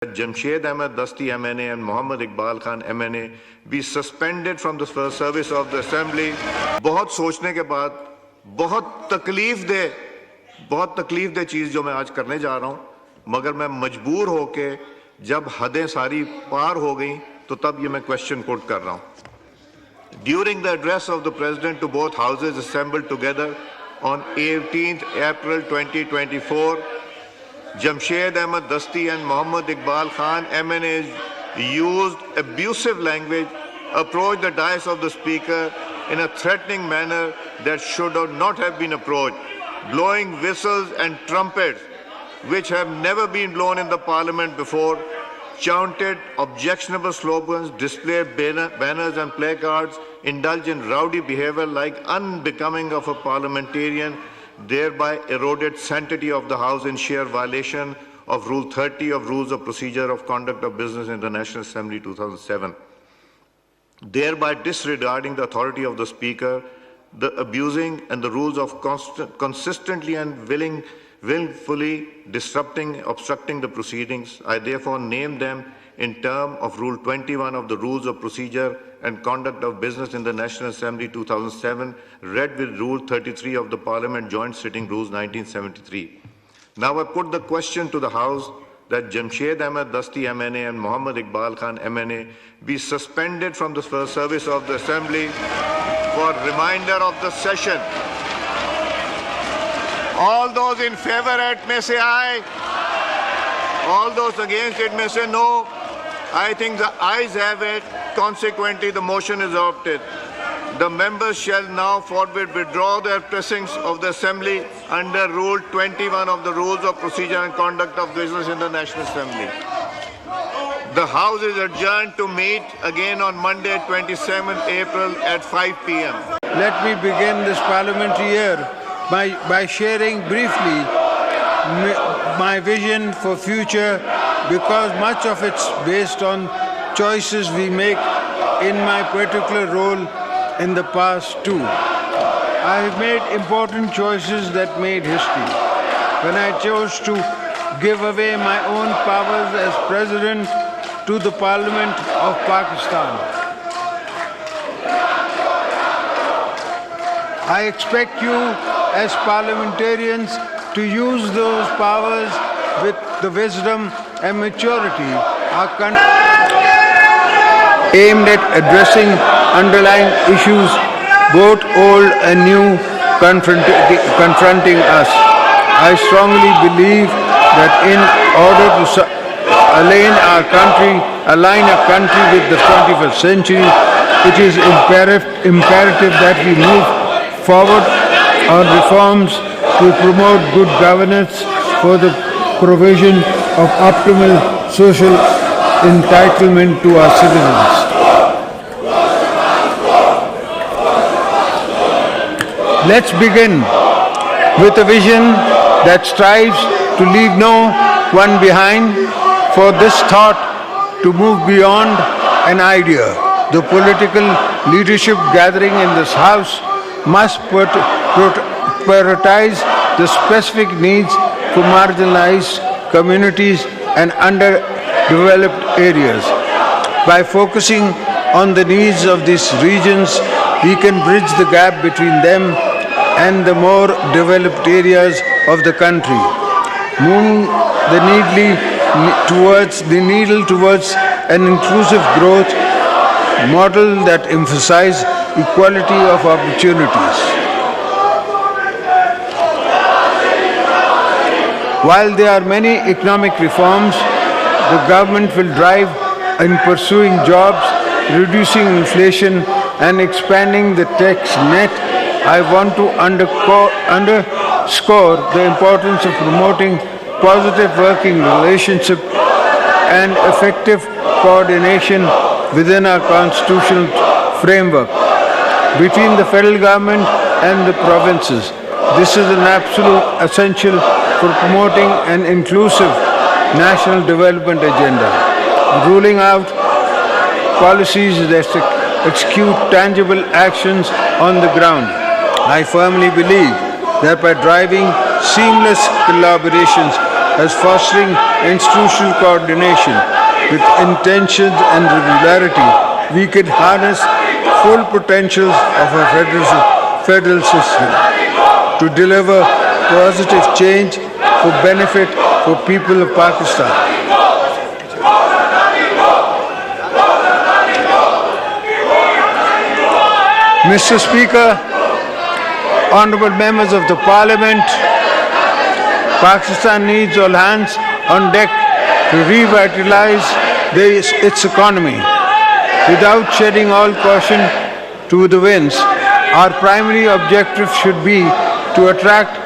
Jamshed Ahmed Dasti MNA and Muhammad Iqbal Khan MNA be suspended from the service of the Assembly. बहुत सोचने के बाद बहुत तकलीफ दे चीज़ जो मैं आज करने जा रहा हूँ, मगर मैं मजबूर होके जब हदें सारी पार हो गई तो तब ये मैं क्वेश्चन पुट कर रहा हूँ. During the address of the President to both houses assembled together on 18th April 2024, Jamshed Ahmed Dasti and Muhammad Iqbal Khan MNAs used abusive language, approached the dais of the Speaker in a threatening manner that should not have been approached, blowing whistles and trumpets which have never been blown in the Parliament before, chanted objectionable slogans, displayed banners and placards, indulged in rowdy behavior like unbecoming of a parliamentarian, thereby eroded sanctity of the House in sheer violation of Rule 30 of Rules of Procedure of Conduct of Business in the National Assembly 2007, thereby disregarding the authority of the Speaker, the abusing and the rules of consistently and willfully obstructing the proceedings. I therefore name them in terms of Rule 21 of the Rules of Procedure and Conduct of Business in the National Assembly 2007, read with Rule 33 of the Parliament Joint Sitting Rules 1973. Now I put the question to the House that Jamshed Ahmed Dasti MNA and Muhammad Iqbal Khan MNA be suspended from the service of the Assembly for remainder of the session. All those in favor it may say aye. All those against it may say no. I think the ayes have it. Consequently, the motion is adopted. The members shall now forthwith withdraw their pressings of the Assembly under Rule 21 of the Rules of Procedure and Conduct of Business in the National Assembly. The House is adjourned to meet again on Monday, 27th April at 5 p.m. Let me begin this parliamentary year by sharing briefly my vision for future, because much of it's based on choices we make in my particular role in the past too. I have made important choices that made history. When I chose to give away my own powers as President to the Parliament of Pakistan. I expect you as parliamentarians to use those powers with the wisdom and maturity our country aimed at addressing underlying issues, both old and new, confronting us. I strongly believe that in order to align our country with the 21st century, it is imperative that we move forward on reforms to promote good governance for the provision of optimal social entitlement to our citizens. Let's begin with a vision that strives to leave no one behind. For this thought to move beyond an idea, the political leadership gathering in this House must prioritize the specific needs for marginalized communities and underdeveloped areas. By focusing on the needs of these regions, we can bridge the gap between them and the more developed areas of the country, moving the needle towards an inclusive growth model that emphasizes equality of opportunities. While there are many economic reforms the government will drive in pursuing jobs, reducing inflation and expanding the tax net, I want to underscore the importance of promoting positive working relationship and effective coordination within our constitutional framework between the federal government and the provinces. This is an absolute essential for promoting an inclusive national development agenda, ruling out policies that execute tangible actions on the ground. I firmly believe that by driving seamless collaborations as fostering institutional coordination with intentions and regularity, we can harness full potentials of our federal system to deliver positive change for benefit for people of Pakistan. Mr. Speaker, honorable members of the Parliament, Pakistan needs all hands on deck to revitalize its economy. Without shedding all caution to the winds, our primary objective should be to attract